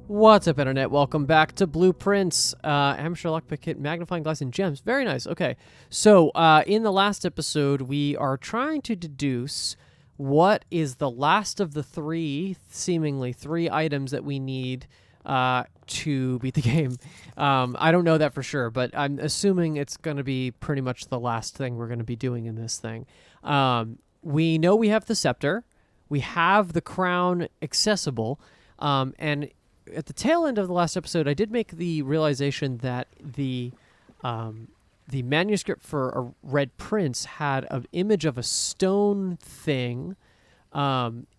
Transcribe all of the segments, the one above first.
What's up, Internet? Welcome back to Blueprints. Amateur lockpick kit, magnifying glass, and gems. Very nice. Okay, so in the last episode, we are trying to deduce what is the last of the seemingly three items that we need to beat the game. I don't know that for sure, but I'm assuming it's going to be pretty much the last thing we're going to be doing in this thing. We know we have the scepter. We have the crown accessible, and at the tail end of the last episode, I did make the realization that the manuscript for a Red Prince had an image of a stone thing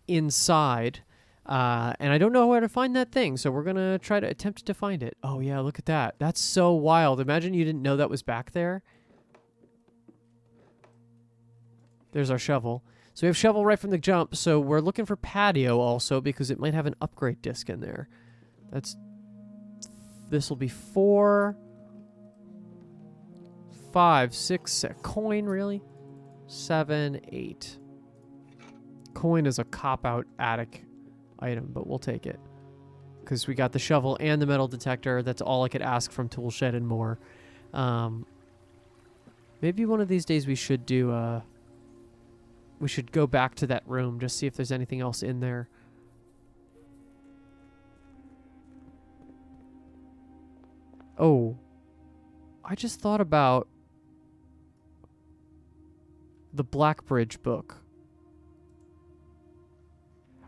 inside, and I don't know where to find that thing, so we're going to try to attempt to find it. Oh, yeah, look at that. That's so wild. Imagine you didn't know that was back there. There's our shovel. So we have shovel right from the jump, so we're looking for patio also because it might have an upgrade disc in there. This will be 4, 5, 6, a coin, really? 7, 8. Coin is a cop-out attic item, but we'll take it. Because we got the shovel and the metal detector. That's all I could ask from Toolshed and more. Maybe one of these days we should do, we should go back to that room, just see if there's anything else in there. Oh, I just thought about the Blackbridge book.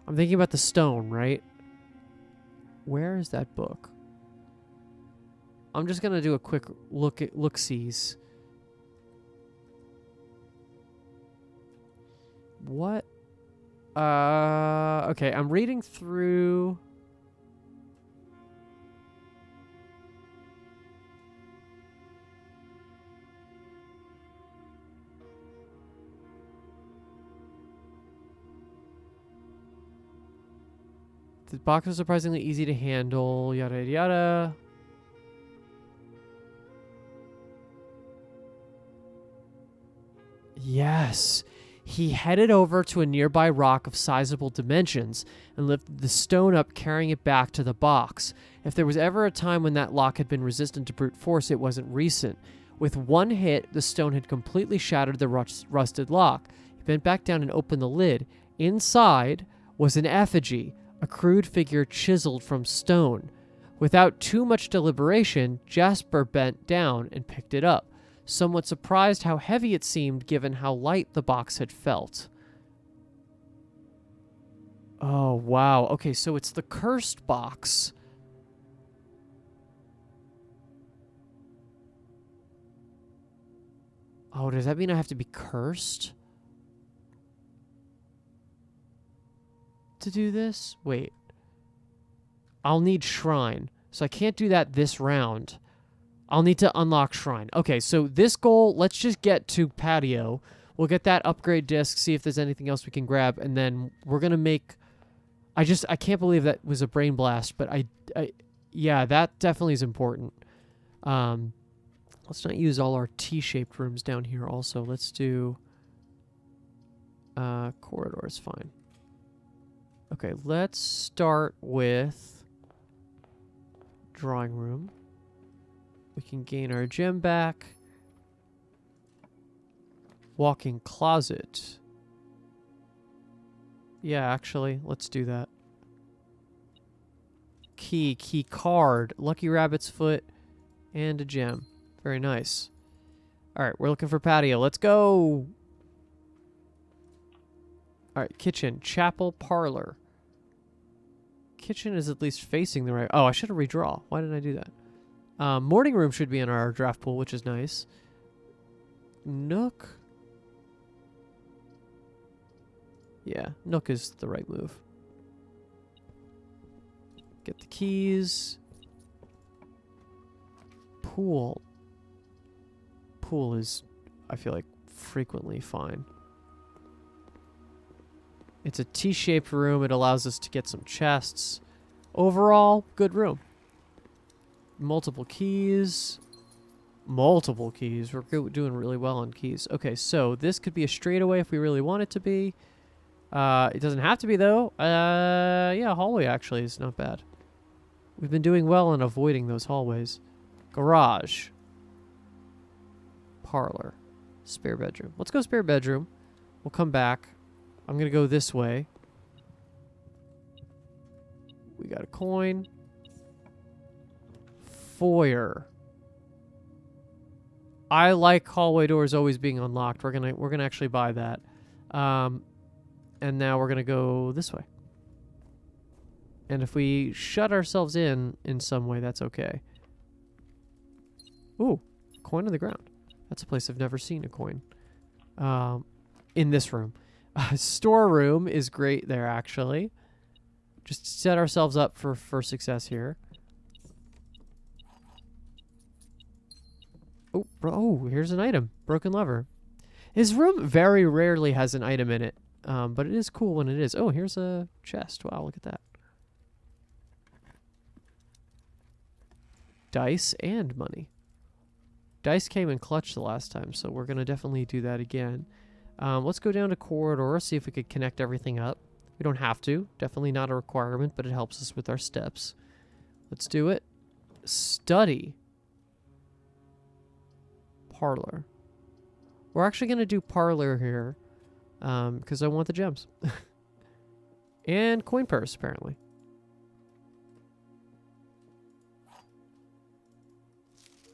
I'm thinking about the stone, right? Where is that book? I'm just going to do a quick look-sees. What? Okay, I'm reading through... The box was surprisingly easy to handle, yada yada yada. Yes. He headed over to a nearby rock of sizable dimensions and lifted the stone up, carrying it back to the box. If there was ever a time when that lock had been resistant to brute force, it wasn't recent. With one hit, the stone had completely shattered the rusted lock. He bent back down and opened the lid. Inside was an effigy, a crude figure chiseled from stone. Without too much deliberation, Jasper bent down and picked it up, somewhat surprised how heavy it seemed given how light the box had felt. Oh, wow. Okay, so it's the cursed box. Oh, does that mean I have to be cursed to do this? Wait. I'll need shrine. So I can't do that this round. I'll need to unlock shrine. Okay, so this goal, let's just get to patio. We'll get that upgrade disc, see if there's anything else we can grab, and then we're going to make... I can't believe that was a brain blast, but yeah, that definitely is important. Let's not use all our T-shaped rooms down here also. Let's do... corridor is fine. Okay, let's start with drawing room. We can gain our gem back. Walk-in closet. Yeah, actually, let's do that. Key card, lucky rabbit's foot, and a gem. Very nice. All right, we're looking for patio. Let's go. All right, kitchen, chapel, parlor. Kitchen is at least facing the right... Oh, I should have redraw. Why didn't I do that? Morning room should be in our draft pool, which is nice. Nook. Yeah, Nook is the right move. Get the keys. Pool. Pool is, I feel like, frequently fine. It's a T-shaped room. It allows us to get some chests. Overall, good room. Multiple keys. Multiple keys. We're doing really well on keys. Okay, so this could be a straightaway if we really want it to be. It doesn't have to be, though. Yeah, hallway actually is not bad. We've been doing well in avoiding those hallways. Garage. Parlor. Spare bedroom. Let's go spare bedroom. We'll come back. I'm going to go this way. We got a coin. Foyer. I like hallway doors always being unlocked. We're gonna actually buy that. And now we're gonna go this way. And if we shut ourselves in some way, that's okay. Ooh, coin on the ground. That's a place I've never seen a coin. In this room. Storeroom is great there, actually. Just set ourselves up for success here. Oh, here's an item. Broken lever. His room very rarely has an item in it. But it is cool when it is. Oh, here's a chest. Wow, look at that. Dice and money. Dice came in clutch the last time, so we're going to definitely do that again. Let's go down to corridor, see if we could connect everything up. We don't have to. Definitely not a requirement, but it helps us with our steps. Let's do it. Study. Parlor. We're actually going to do parlor here because I want the gems. And coin purse, apparently.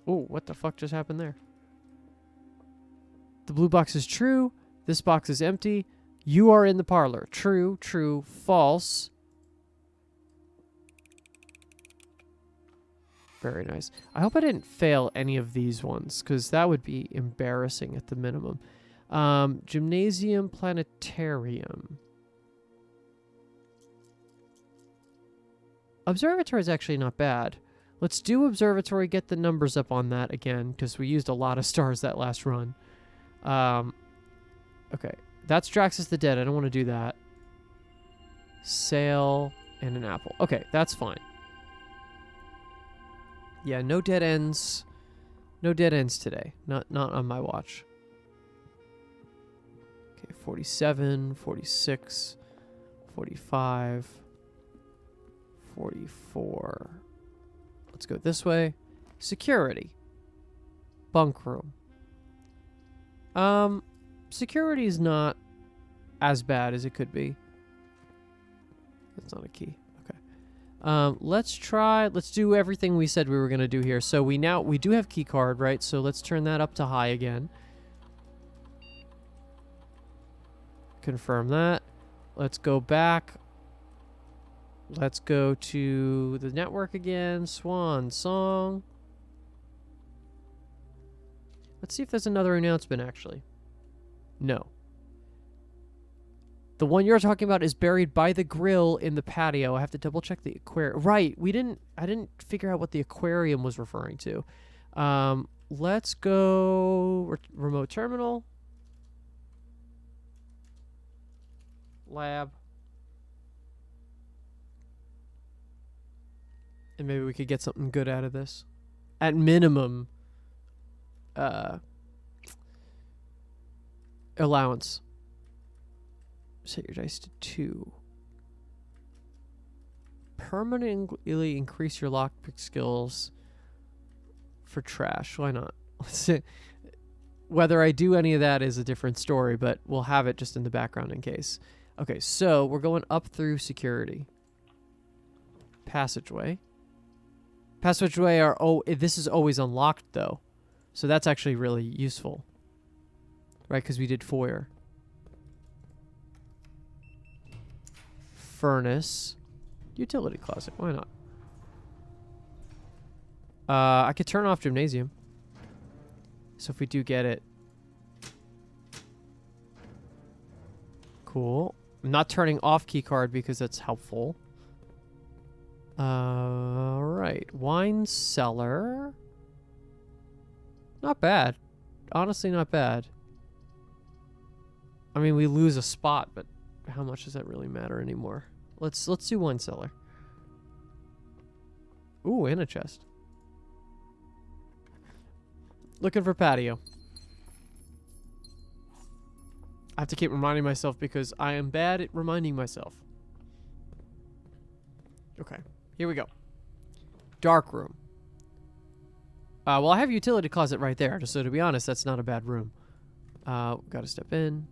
Oh, what the fuck just happened there? The blue box is true. This box is empty. You are in the parlor. True, true, false. Very nice. I hope I didn't fail any of these ones, because that would be embarrassing at the minimum. Gymnasium, planetarium. Observatory is actually not bad. Let's do observatory, get the numbers up on that again, because we used a lot of stars that last run. Okay. That's Draxus the Dead. I don't want to do that. Sail and an apple. Okay, that's fine. Yeah, no dead ends. No dead ends today. Not on my watch. Okay, 47, 46, 45, 44. Let's go this way. Security. Bunk room. Security is not as bad as it could be. That's not a key. Okay. Let's do everything we said we were going to do here. So we do have key card, right? So let's turn that up to high again. Confirm that. Let's go back. Let's go to the network again. Swan song. Let's see if there's another announcement, actually. No. The one you're talking about is buried by the grill in the patio. I have to double check the aquarium. Right. I didn't figure out what the aquarium was referring to. Let's go remote terminal. Lab. And maybe we could get something good out of this. At minimum, allowance. Set your dice to 2. Permanently increase your lockpick skills for trash. Why not? Let's see. Whether I do any of that is a different story, but we'll have it just in the background in case. Okay, so we're going up through security. Passageway. Passageway this is always unlocked though. So that's actually really useful. Right, because we did foyer. Furnace. Utility closet. Why not? I could turn off gymnasium. So if we do get it. Cool. I'm not turning off keycard because that's helpful. Alright. Wine cellar. Not bad. Honestly, not bad. I mean, we lose a spot, but how much does that really matter anymore? Let's do wine cellar. Ooh, and a chest. Looking for patio. I have to keep reminding myself because I am bad at reminding myself. Okay, here we go. dark room. Well, I have a utility closet right there, so to be honest, that's not a bad room. Gotta step in.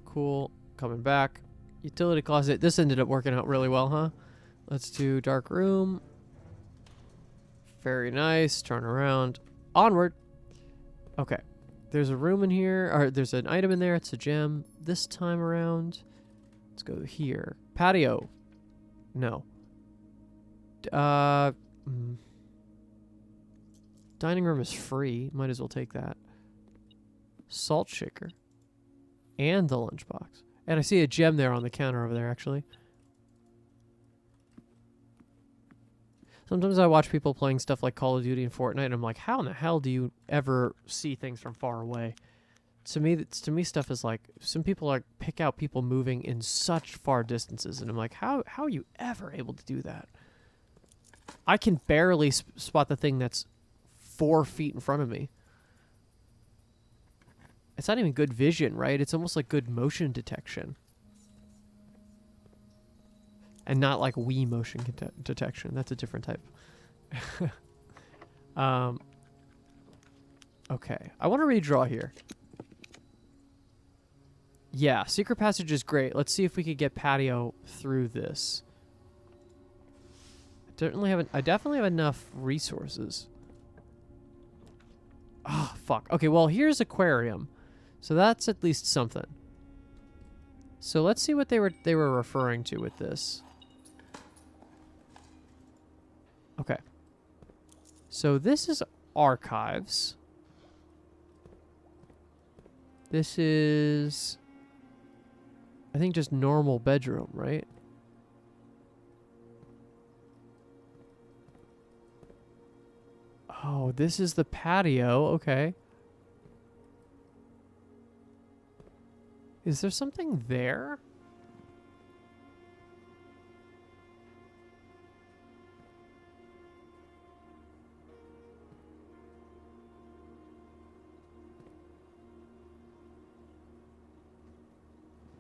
Cool. Coming back. Utility closet. This ended up working out really well, huh? Let's do dark room. Very nice. Turn around. Onward. Okay. There's a room in here, or there's an item in there. It's a gem. This time around, let's go here. Patio. No. Dining room is free. Might as well take that. Salt shaker. And the lunchbox. And I see a gem there on the counter over there, actually. Sometimes I watch people playing stuff like Call of Duty and Fortnite, and I'm like, how in the hell do you ever see things from far away? To me, stuff is like, some people like pick out people moving in such far distances, and I'm like, how are you ever able to do that? I can barely spot the thing that's 4 feet in front of me. It's not even good vision, right? It's almost like good motion detection. And not like Wii motion detection. That's a different type. Okay. I want to redraw here. Yeah, secret passage is great. Let's see if we could get patio through this. I definitely have enough resources. Oh, fuck. Okay, well, here's aquarium. So that's at least something. So let's see what they were referring to with this. Okay. So this is archives. This is, I think, just normal bedroom, right? Oh, this is the patio. Okay. Is there something there?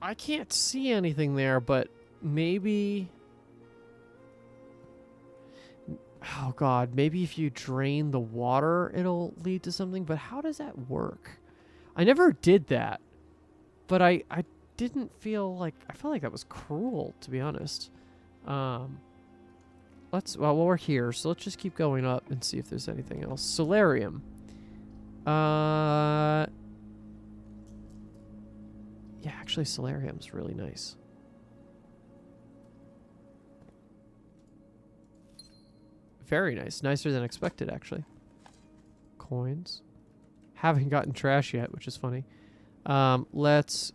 I can't see anything there, but maybe... Oh god, maybe if you drain the water, it'll lead to something, but how does that work? I never did that, but I didn't feel like... I felt like that was cruel, to be honest. Well, we're here, so let's just keep going up and see if there's anything else. Solarium. Yeah, actually, solarium's really nice. Very nice. Nicer than expected, actually. Coins. Haven't gotten trash yet, which is funny. Let's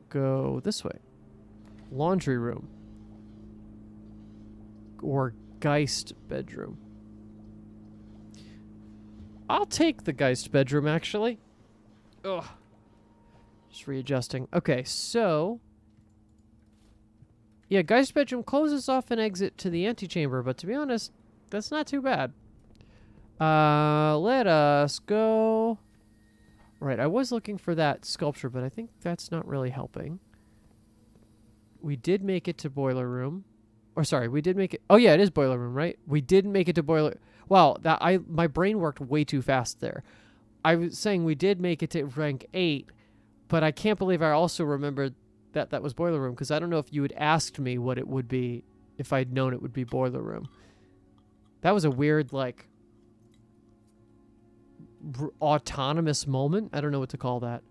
go this way. Laundry room. Or Geist bedroom. I'll take the Geist bedroom, actually. Ugh. Just readjusting. Okay, so... Yeah, Geist bedroom closes off an exit to the antechamber, but to be honest, that's not too bad. Let us go... Right, I was looking for that sculpture, but I think that's not really helping. We did make it to boiler room. Or sorry, we did make it... Oh yeah, it is boiler room, right? We didn't make it to boiler... Wow, my brain worked way too fast there. I was saying we did make it to rank 8, but I can't believe I also remembered that that was boiler room, because I don't know if you had asked me what it would be if I'd known it would be boiler room. That was a weird, like, autonomous moment. I don't know what to call that.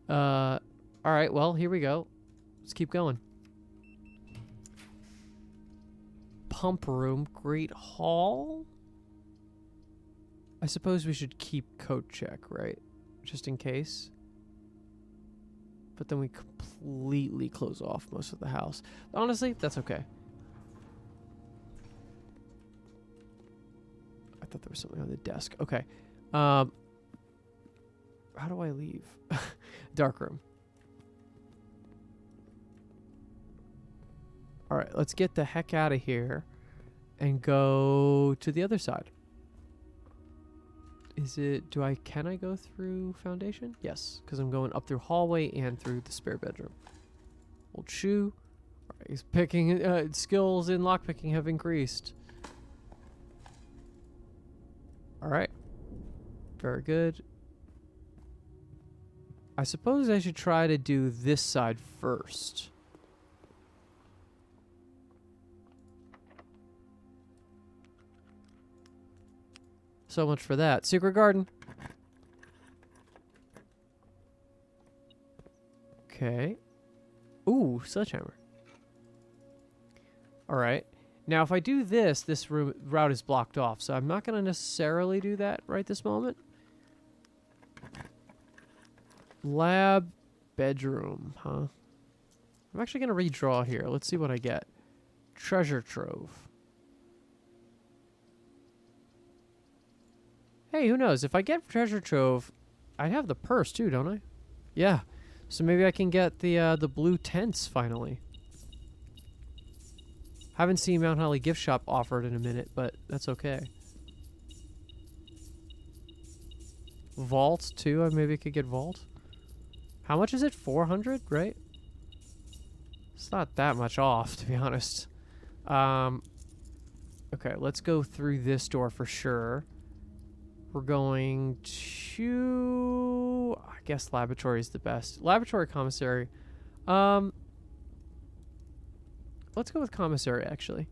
All right, well, here we go. Let's keep going. Pump room, Great Hall. I suppose we should keep coat check, right? Just in case. But then we completely close off most of the house. Honestly, that's okay. I thought there was something on the desk. Okay. How do I leave? Dark room. All right, let's get the heck out of here and go to the other side. Can I go through foundation? Yes, because I'm going up through hallway and through the spare bedroom. Old shoe. All right, he's picking, skills in lockpicking have increased. All right. Very good. I suppose I should try to do this side first. So much for that. Secret garden. Okay. Ooh, sledgehammer. All right. Now, if I do this, this route is blocked off, so I'm not going to necessarily do that right this moment. Lab, bedroom, huh? I'm actually going to redraw here. Let's see what I get. Treasure trove. Hey, who knows? If I get treasure trove, I'd have the purse too, don't I? Yeah. So maybe I can get the blue tents finally. Haven't seen Mount Holly gift shop offered in a minute, but that's okay. Vault too. Maybe I could get vault. How much is it? 400, right? It's not that much off, to be honest. Okay, let's go through this door for sure. We're going to... I guess laboratory is the best. Laboratory, commissary. Let's go with commissary, actually.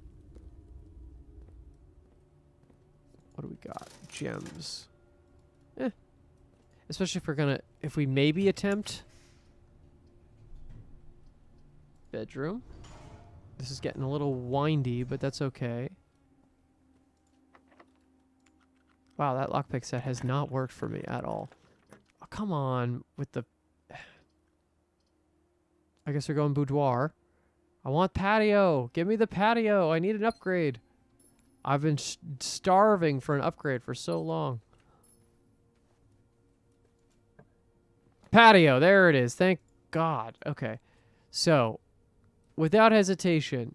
What do we got? Gems. Especially if we're gonna... If we maybe attempt... Bedroom. This is getting a little windy, but that's okay. Wow, that lockpick set has not worked for me at all. Oh, come on with the... I guess we're going boudoir. I want patio. Give me the patio. I need an upgrade. I've been starving for an upgrade for so long. Patio. There it is. Thank God. Okay. So, without hesitation...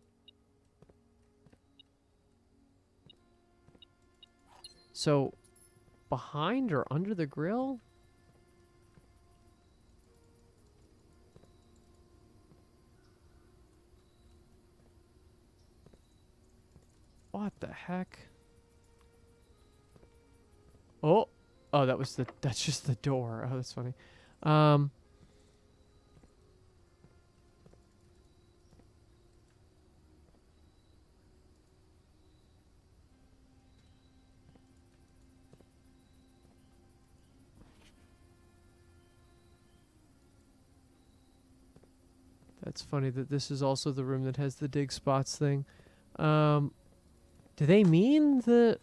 So, behind or under the grill? What the heck? Oh, oh, that's just the door. Oh, that's funny. That's funny that this is also the room that has the dig spots thing. Do they mean the...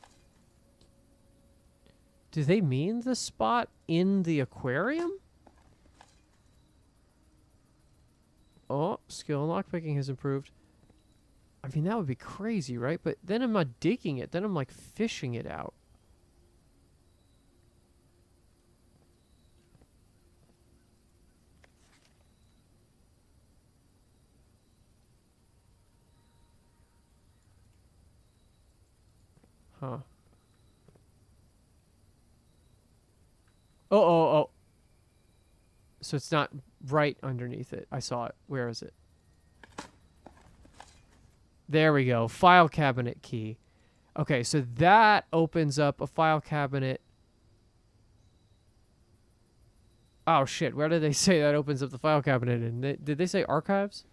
Do they mean the spot in the aquarium? Oh, skill and lockpicking has improved. I mean, that would be crazy, right? But then I'm not digging it. Then I'm like fishing it out. Huh. Oh. So it's not right underneath it. I saw it. Where is it? There we go. File cabinet key. Okay, so that opens up a file cabinet. Oh, shit. Where did they say that opens up the file cabinet? And did they say archives?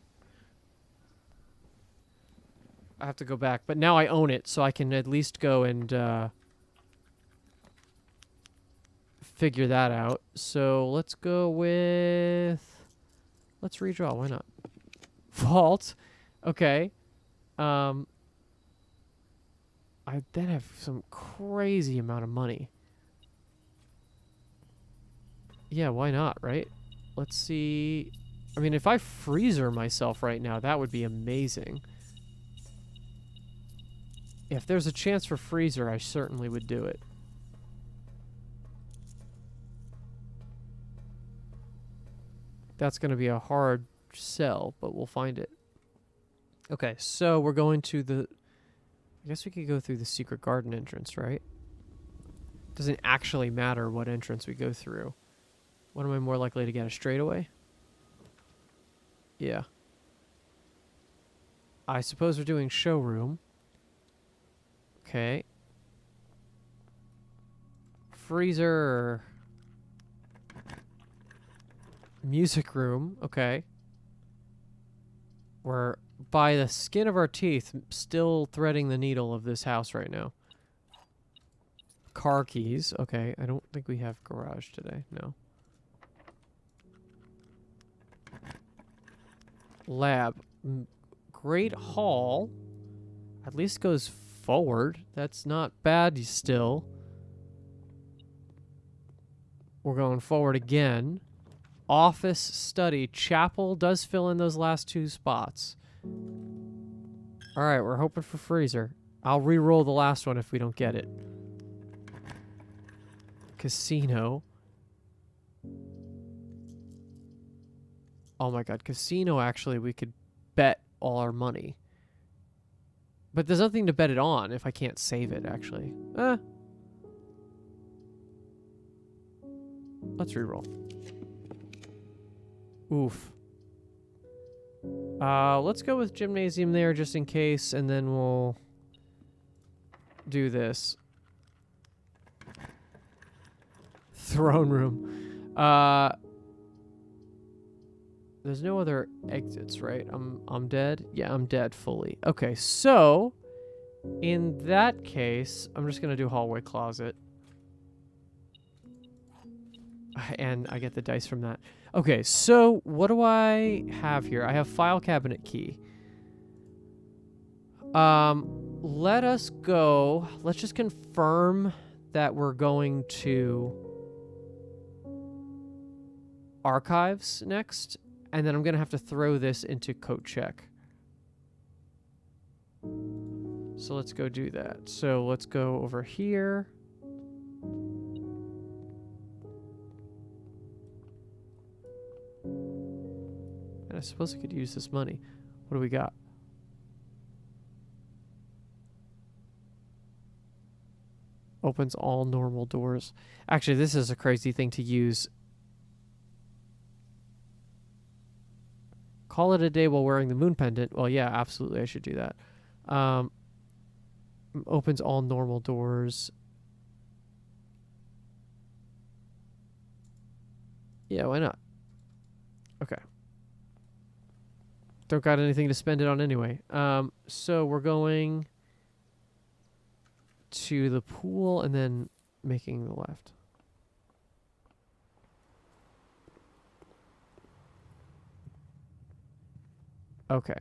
I have to go back. But now I own it, so I can at least go and figure that out. So let's go with... Let's redraw. Why not? Vault. Okay. I then have some crazy amount of money. Yeah, why not, right? Let's see. I mean, if I freezer myself right now, that would be amazing. If there's a chance for freezer, I certainly would do it. That's going to be a hard sell, but we'll find it. Okay, so we're going to the... I guess we could go through the secret garden entrance, right? Doesn't actually matter what entrance we go through. What am I more likely to get? A straightaway? Yeah. I suppose we're doing showroom. Okay. freezer or music room. Okay. We're by the skin of our teeth still threading the needle of this house right now. Car keys. Okay, I don't think we have garage today. No. Lab. Great hall. At least goes forward. That's not bad still. We're going forward again. Office, study, chapel does fill in those last two spots. All right, we're hoping for freezer. I'll re-roll the last one if we don't get it. Casino. Oh my god, casino, actually, we could bet all our money. But there's nothing to bet it on if I can't save it, actually. Let's re-roll. Oof. Let's go with gymnasium there just in case, and then we'll do this. Throne room. There's no other exits, right? I'm dead? Yeah, I'm dead fully. Okay, so in that case, I'm just gonna do hallway closet. And I get the dice from that. Okay, so what do I have here? I have file cabinet key. Let us go. Let's just confirm that we're going to archives next, and then I'm going to have to throw this into code check. So let's go do that. So let's go over here. I suppose I could use this money. What do we got? Opens all normal doors. Actually, this is a crazy thing to use. Call it a day while wearing the moon pendant. Well, yeah, absolutely, I should do that. Opens all normal doors. Yeah, why not? Okay. Don't got anything to spend it on anyway. So we're going to the pool and then making the left. Okay.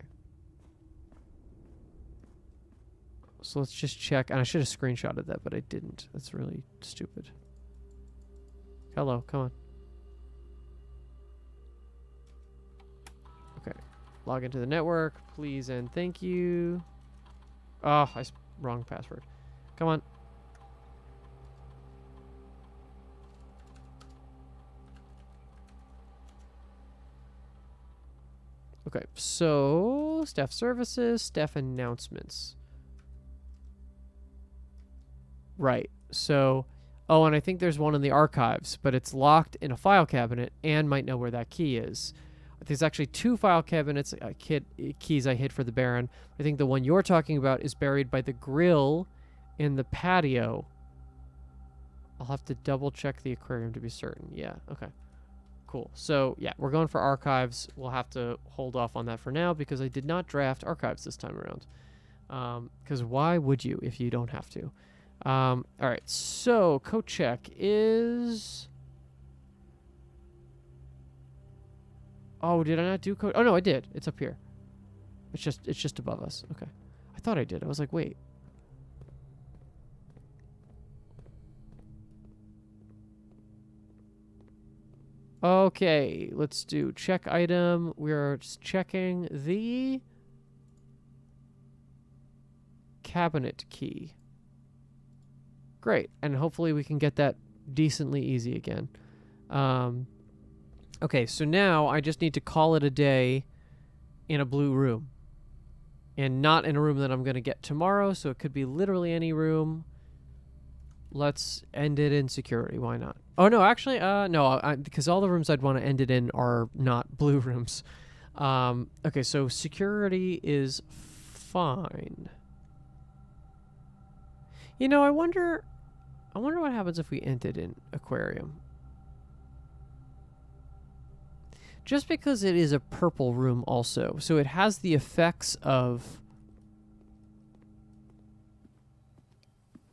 So let's just check. And I should have screenshotted that, but I didn't. That's really stupid. Hello, come on. Okay. Log into the network, please and thank you. Oh, wrong password. Come on. Okay, so staff services, staff announcements. Right. So, oh, and I think there's one in the archives, but it's locked in a file cabinet and might know where that key is. There's actually two file cabinets, keys I hid for the Baron. I think the one you're talking about is buried by the grill in the patio. I'll have to double check the aquarium to be certain. Yeah, okay. Cool. So, yeah, we're going for archives. We'll have to hold off on that for now because I did not draft archives this time around. Because why would you if you don't have to? All right, so code check is... Oh, did I not do code? Oh, no, I did. It's up here. It's just above us. Okay. I thought I did. I was like, wait. Okay, let's do check item. We're just checking the cabinet key. Great. And hopefully we can get that decently easy again. Okay, so now I just need to call it a day in a blue room. And not in a room that I'm going to get tomorrow, so it could be literally any room. Let's end it in security. Why not? Oh, no, actually, no, because all the rooms I'd want to end it in are not blue rooms. Okay, so security is fine. You know, I wonder... I wonder what happens if we entered an aquarium. Just because it is a purple room also, so it has the effects of...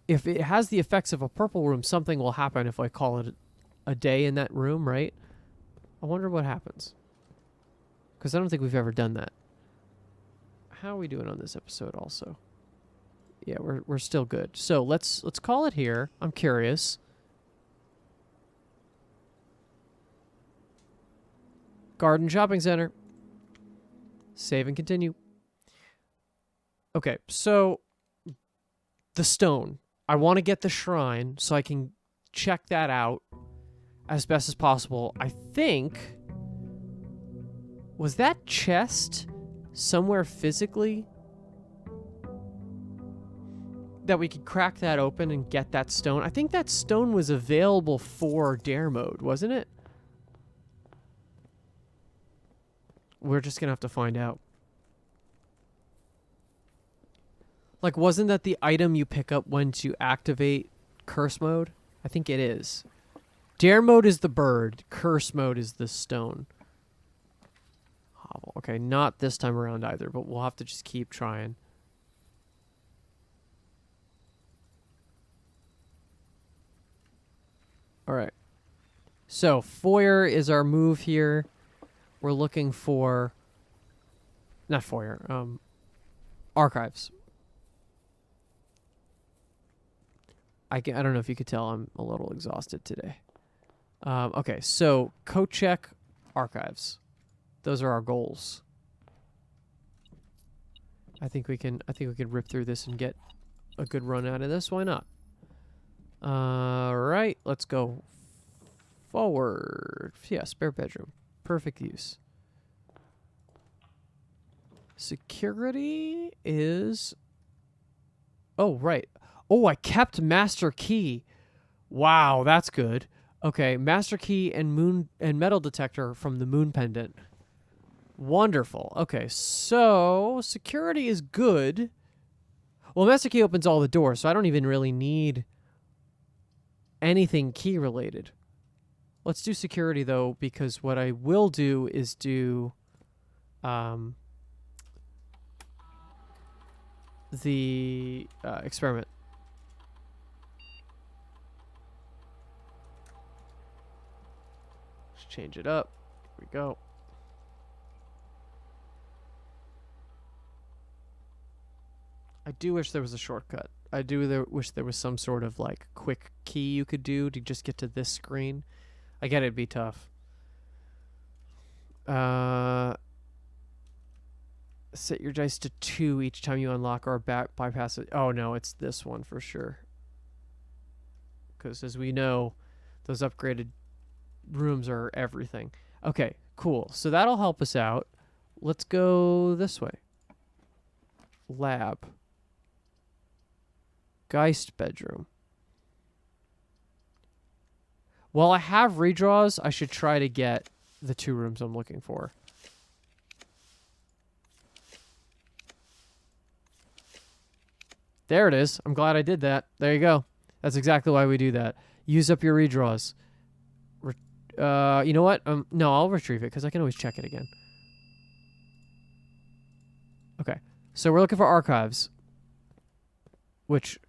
If it has the effects of a purple room, something will happen if I call it a day in that room, right? I wonder what happens. Because I don't think we've ever done that. How are we doing on this episode also? Yeah, we're still good. So let's call it here. I'm curious. Garden Shopping Center. Save and continue. Okay, so the stone. I want to get the shrine so I can check that out as best as possible. I think... Was that chest somewhere physically that we could crack that open and get that stone? I think that stone was available for dare mode, wasn't it? We're just going to have to find out. Like, wasn't that the item you pick up once you activate curse mode? I think it is. Dare mode is the bird. Curse mode is the stone. Okay, not this time around either, but we'll have to just keep trying. All right. So, foyer is our move here. We're looking for... Not foyer. Archives. I don't know if you could tell, I'm a little exhausted today. Okay, so coat check archives. Those are our goals. I think we can rip through this and get a good run out of this. Why not? All right, let's go forward. Yeah, spare bedroom. Perfect use. Security is... Oh, right. Oh, I kept master key. Wow, that's good. Okay, master key and metal detector from the moon pendant. Wonderful. Okay, so security is good. Well, master key opens all the doors, so I don't even really need anything key related. Let's do security though, because what I will do is do the experiment. Let's change it up. Here we go. I do wish there was a shortcut. I do wish there was some sort of like quick key you could do to just get to this screen. I get it'd be tough. Set your dice to 2 each time you unlock or bypass it. Oh no, it's this one for sure. Because as we know, those upgraded rooms are everything. Okay, cool. So that'll help us out. Let's go this way. Lab. Geist bedroom. While I have redraws, I should try to get the 2 rooms I'm looking for. There it is. I'm glad I did that. There you go. That's exactly why we do that. Use up your redraws. You know what? No, I'll retrieve it because I can always check it again. Okay. So we're looking for archives, which,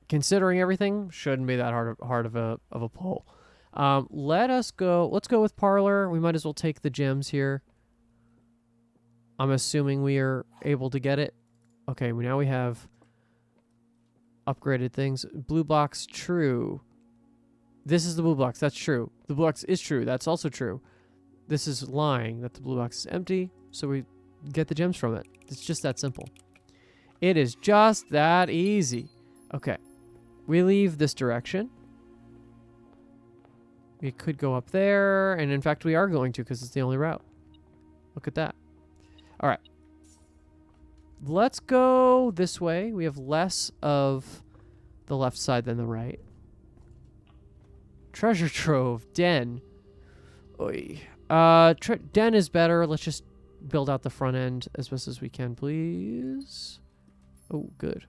considering everything, shouldn't be that hard of a pull. Let's go with parlor. We might as well take the gems here. I'm assuming we are able to get it. Okay, now we have upgraded things. Blue box, true. This is the blue box. That's true. The blue box is true. That's also true. This is lying that the blue box is empty, so we get the gems from it. It's just that simple. It is just that easy. Okay. We leave this direction. We could go up there, and in fact we are going to because it's the only route. Look at that. All right. Let's go this way. We have less of the left side than the right. Treasure trove. Den. Oy. Den is better. Let's just build out the front end as best as we can, please. Oh, good.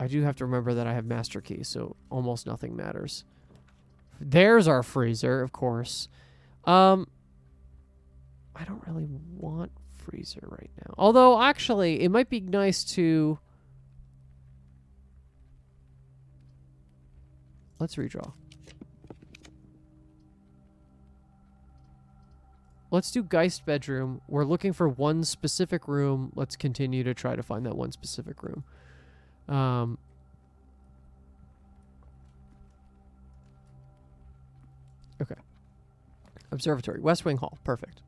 I do have to remember that I have master key, so almost nothing matters. There's our freezer, of course. I don't really want freezer right now. Although, actually, it might be nice to... Let's redraw. Let's do Geist bedroom. We're looking for one specific room. Let's continue to try to find that one specific room. Okay. Observatory, West Wing Hall, perfect.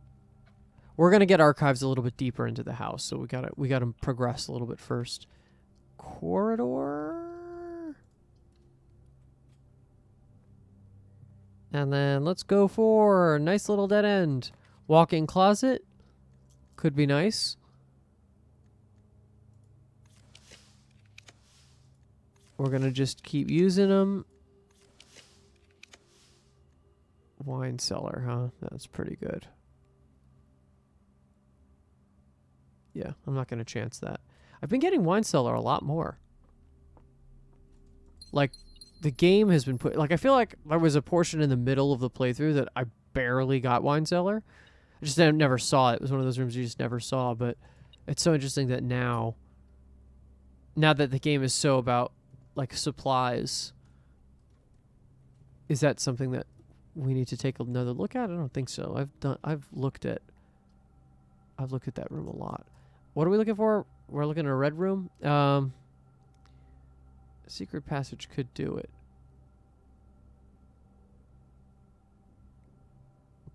We're gonna get archives a little bit deeper into the house, so we gotta progress a little bit first. Corridor, and then let's go for a nice little dead end. Walk-in closet could be nice. We're gonna just keep using them. Wine cellar, huh? That's pretty good. Yeah, I'm not going to chance that. I've been getting wine cellar a lot more. Like, the game has been put... Like, I feel like there was a portion in the middle of the playthrough that I barely got wine cellar. I just never saw it. It was one of those rooms you just never saw, but it's so interesting that now that the game is so about, like, supplies, is that something that we need to take another look at? I don't think so. I've looked at that room a lot. What are we looking for? We're looking at a red room. Secret passage could do it.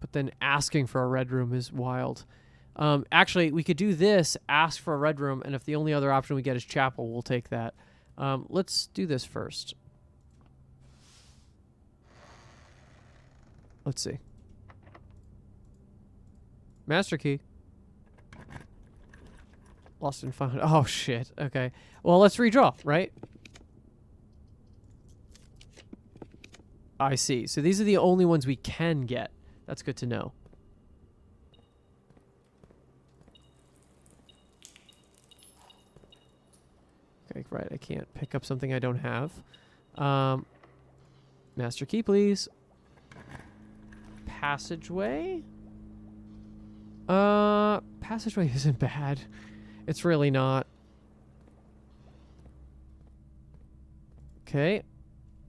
But then asking for a red room is wild. Actually, we could do this, ask for a red room, and if the only other option we get is chapel, we'll take that. Let's do this first. Let's see. Master key. Lost and found. Oh, shit. Okay. Well, let's redraw, right? I see. So these are the only ones we can get. That's good to know. Okay, right. I can't pick up something I don't have. Master key, please. Passageway? Passageway isn't bad. It's really not. Okay.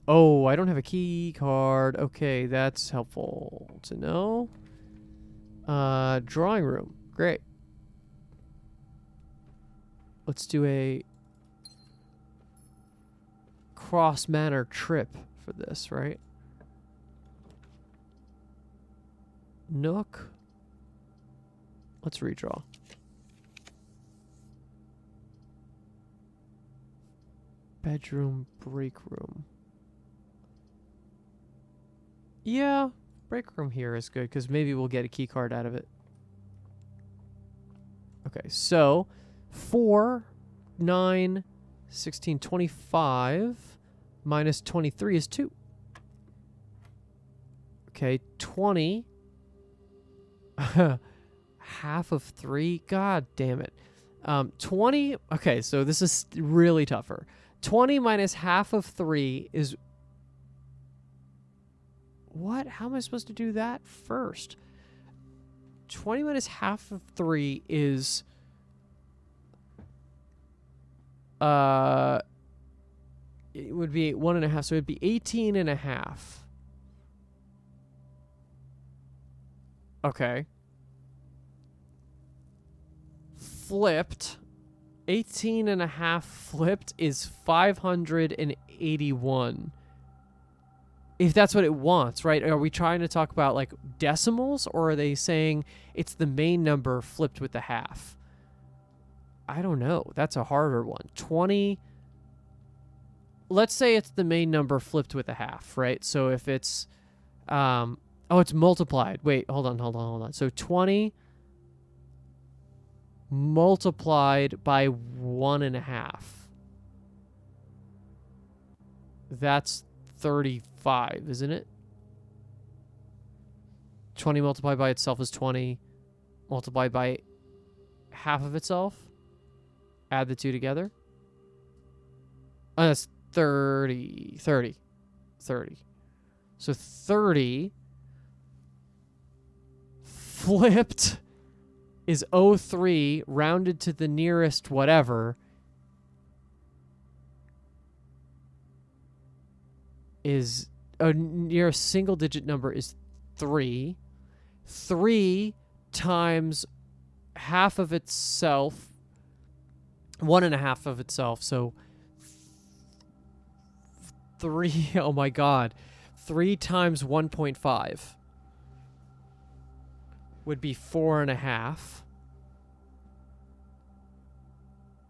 Oh, I don't have a key card. Okay, that's helpful to know. Drawing room. Great. Let's do a cross manor trip for this, right? Nook. Let's redraw. Bedroom, break room. Yeah, break room here is good because maybe we'll get a key card out of it. Okay, so 4, 9, 16, 25 minus 23 is 2. Okay, 20. Half of 3. God damn it. 20. Okay, so this is really tougher. 20 minus half of 3 is... What? How am I supposed to do that first? 20 minus half of 3 is... It would be 1.5, so it would be 18.5. Okay. Flipped. 18.5 flipped is 581. If that's what it wants, right? Are we trying to talk about like decimals, or are they saying it's the main number flipped with the half? I don't know. That's a harder one. 20. Let's say it's the main number flipped with a half, right? So if it's, oh, it's multiplied. Wait, hold on. So 20 multiplied by 1.5. That's 35, isn't it? 20 multiplied by itself is 20. Multiplied by half of itself. Add the two together. That's 30. 30. 30. So 30 flipped is 03, rounded to the nearest whatever is nearest single digit number is 3. 3 times half of itself, 1.5 of itself. So 3, oh my God, 3 times 1.5 would be 4.5,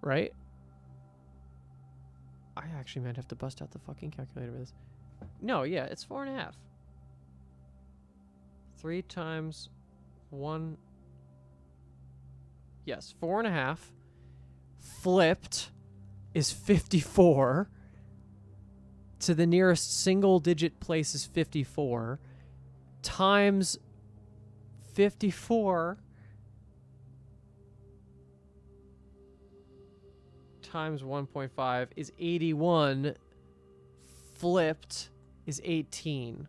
right? I actually might have to bust out the fucking calculator for this. No, yeah, it's 4.5. 3 times 1. Yes, 4.5 flipped is 54. To the nearest single digit place is 54. Times 54 times 1.5 is 81. Flipped is 18.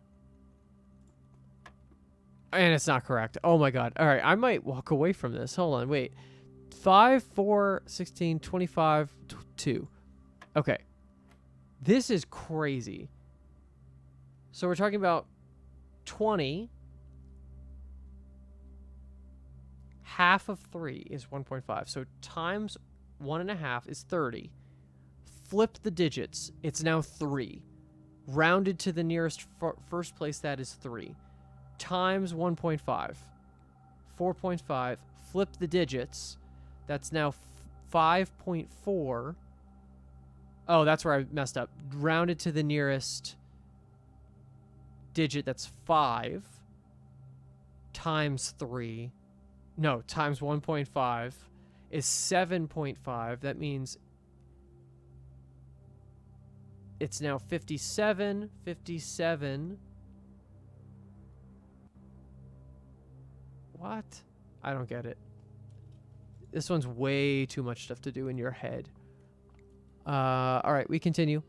And it's not correct. Oh my God. All right, I might walk away from this. Hold on, wait. 5, 4, 16, 25, 2. Okay. This is crazy. So we're talking about 20. Half of 3 is 1.5. So times 1.5 is 30. Flip the digits. It's now 3. Rounded to the nearest first place, that is 3. Times 1.5. 4.5. Flip the digits. That's now 5.4. Oh, that's where I messed up. Rounded to the nearest digit, that's 5. Times 3. No, times 1.5 is 7.5. That means it's now 57. 57. What? I don't get it. This one's way too much stuff to do in your head. All right, we continue.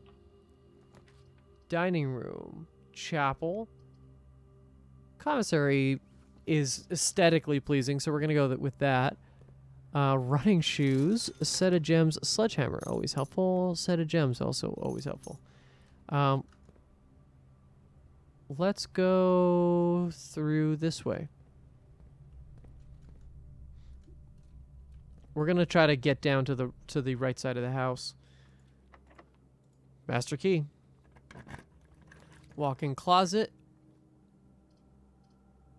Dining room. Chapel. Commissary is aesthetically pleasing, so we're going to go with that. Running shoes. A set of gems. A sledgehammer. Always helpful. Set of gems. Also always helpful. Let's go through this way. We're going to try to get down to the right side of the house. Master key. Walk-in closet.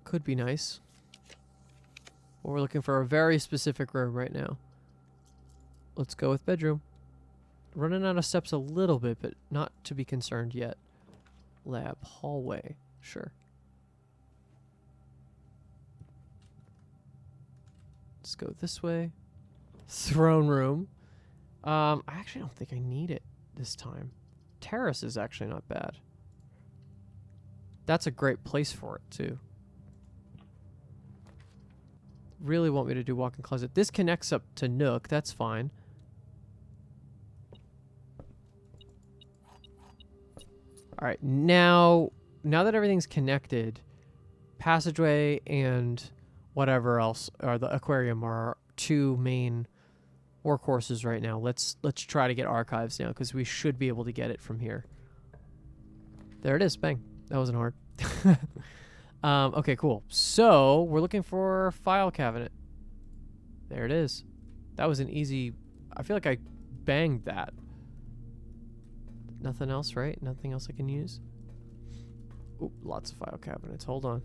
Could be nice. But we're looking for a very specific room right now. Let's go with bedroom. Running out of steps a little bit, but not to be concerned yet. Lab. Hallway. Sure. Let's go this way. Throne room. I actually don't think I need it this time. Terrace is actually not bad. That's a great place for it, too. Really want me to do walk-in closet. This connects up to Nook. That's fine. All right. Now that everything's connected, passageway and whatever else, or the aquarium, are 2 main workhorses right now. Let's try to get archives now, because we should be able to get it from here. There it is. Bang. That wasn't hard. Okay, cool. So we're looking for a file cabinet. There it is. That was an easy... I feel like I banged that. Nothing else, right? Nothing else I can use? Ooh, lots of file cabinets. Hold on.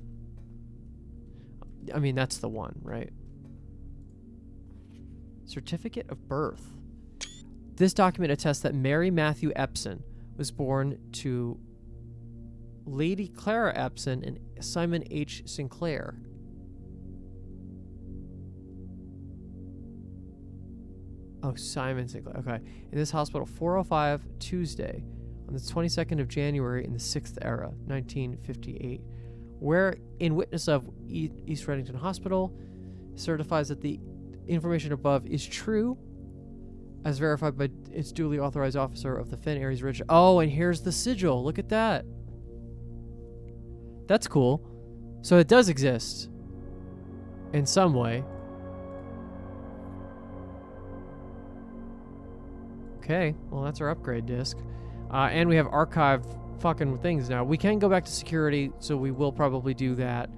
I mean, that's the one, right? Certificate of birth. This document attests that Mary Matthew Epson was born to Lady Clara Epson and Simon H. Sinclair. Oh, Simon Sinclair. Okay. In this hospital, 4:05 Tuesday, on the 22nd of January in the 6th era, 1958. Where, in witness of East Reddington Hospital, certifies that the information above is true. as verified by its duly authorized officer of the Fen Ares Ridge. Oh, and here's the sigil. Look at that. That's cool. So it does exist in some way. Okay, well, that's our upgrade disc. And we have archive fucking things now. We can go back to security, so we will probably do that.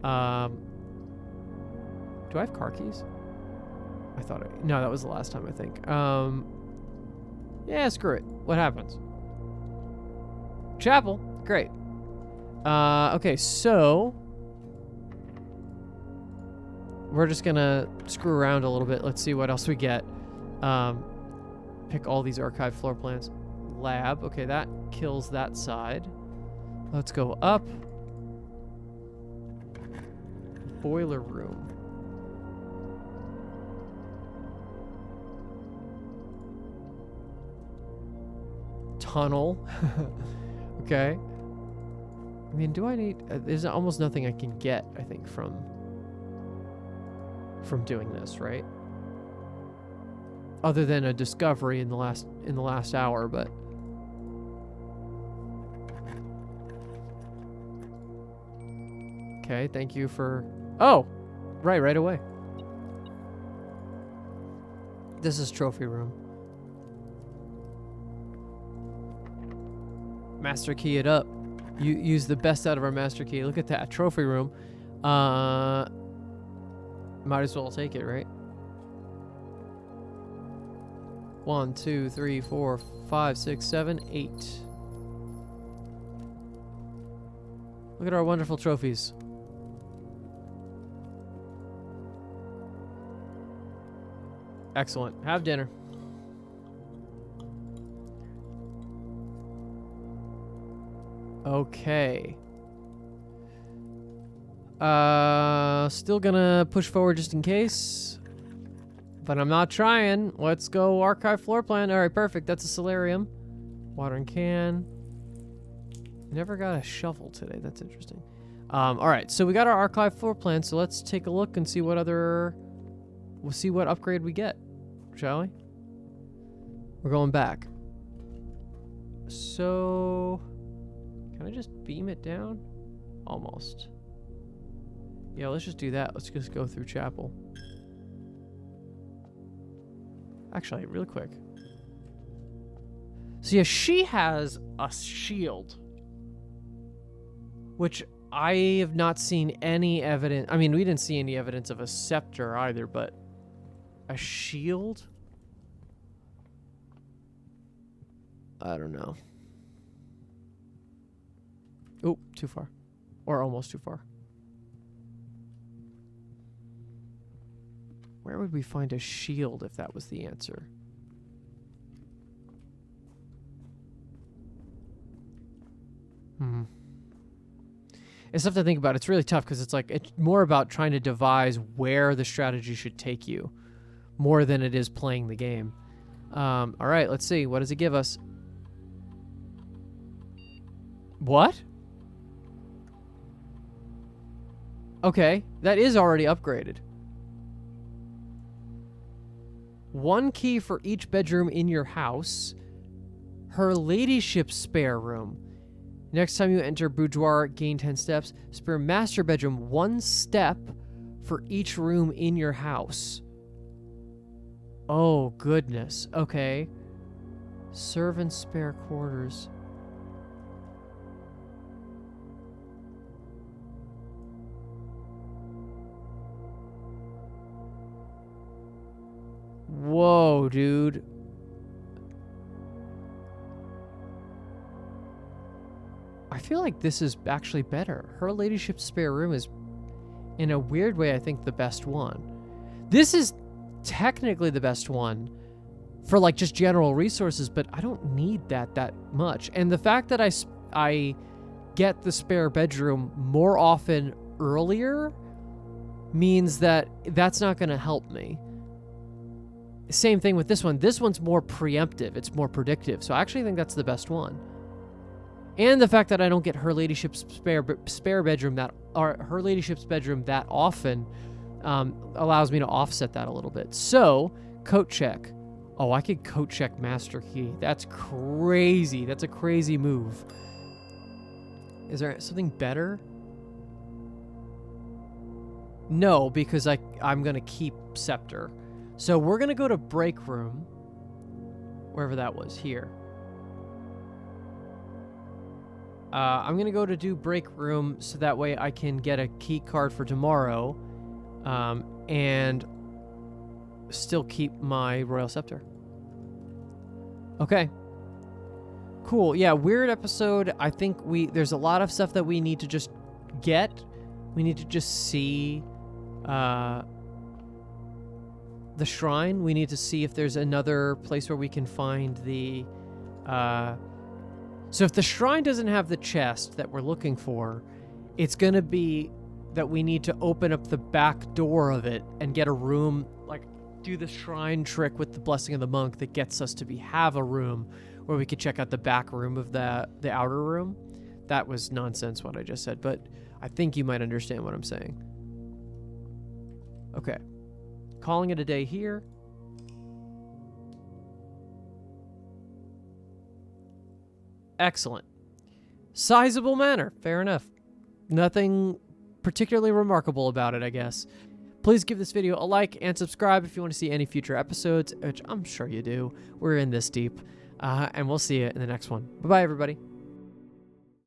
Do I have car keys? I thought no, that was the last time, I think. Yeah, screw it. What happens? Chapel. Great. Okay, so we're just gonna screw around a little bit. Let's see what else we get. Pick all these archive floor plans. Lab. Okay, that kills that side. Let's go up. Boiler room. Tunnel. Okay. I mean, do I need... there's almost nothing I can get, I think, from doing this, right? Other than a discovery in the last hour, but... Okay, thank you for... Oh! Right away. This is trophy room. Master key it up. You use the best out of our master key. Look at that. Trophy room. Might as well take it, right? 1, 2, 3, 4, 5, 6, 7, 8. Look at our wonderful trophies. Excellent. Have dinner. Okay. Still gonna push forward just in case. But I'm not trying. Let's go archive floor plan. Alright, perfect. That's a solarium. Watering can. Never got a shovel today. That's interesting. Alright, so we got our archive floor plan, so let's take a look and see what other... We'll see what upgrade we get, shall we? We're going back. So... Can I just beam it down? Almost. Yeah, let's just do that. Let's just go through chapel. Actually, really quick. So yeah, she has a shield. Which I have not seen any evidence... I mean, we didn't see any evidence of a scepter either, but... A shield? I don't know. Oh, too far. Or almost too far. Where would we find a shield if that was the answer? It's tough to think about. It's really tough because it's like it's more about trying to devise where the strategy should take you more than it is playing the game. All right, let's see. What does it give us? What? Okay, that is already upgraded. 1 key for each bedroom in your house. Her ladyship's spare room. Next time you enter boudoir, gain 10 steps. Spare master bedroom, 1 step for each room in your house. Oh, goodness. Okay. Servant spare quarters. Whoa, dude. I feel like this is actually better. Her ladyship's spare room is, in a weird way, I think the best one. This is technically the best one for like just general resources, but I don't need that much. And the fact that I get the spare bedroom more often earlier means that that's not going to help me. Same thing with this one. This one's more preemptive. It's more predictive. So I actually think that's the best one. And the fact that I don't get her ladyship's spare bedroom that often allows me to offset that a little bit. So, coat check. Oh, I could coat check Master Key. That's crazy. That's a crazy move. Is there something better? No, because I'm going to keep Scepter. So we're going to go to Break Room. Wherever that was. Here. I'm going to go to do Break Room so that way I can get a key card for tomorrow. And still keep my Royal Scepter. Okay. Cool. Yeah, weird episode. I think there's a lot of stuff that we need to just get. We need to just see the shrine. We need to see if there's another place where we can find the... So if the shrine doesn't have the chest that we're looking for, it's going to be that we need to open up the back door of it and get a room, like do the shrine trick with the Blessing of the Monk that gets us to have a room where we could check out the back room of the outer room. That was nonsense what I just said, but I think you might understand what I'm saying. Okay. Calling it a day here. Excellent. Sizable manor. Fair enough. Nothing particularly remarkable about it, I guess. Please give this video a like and subscribe if you want to see any future episodes, which I'm sure you do. We're in this deep. And we'll see you in the next one. Bye-bye, everybody.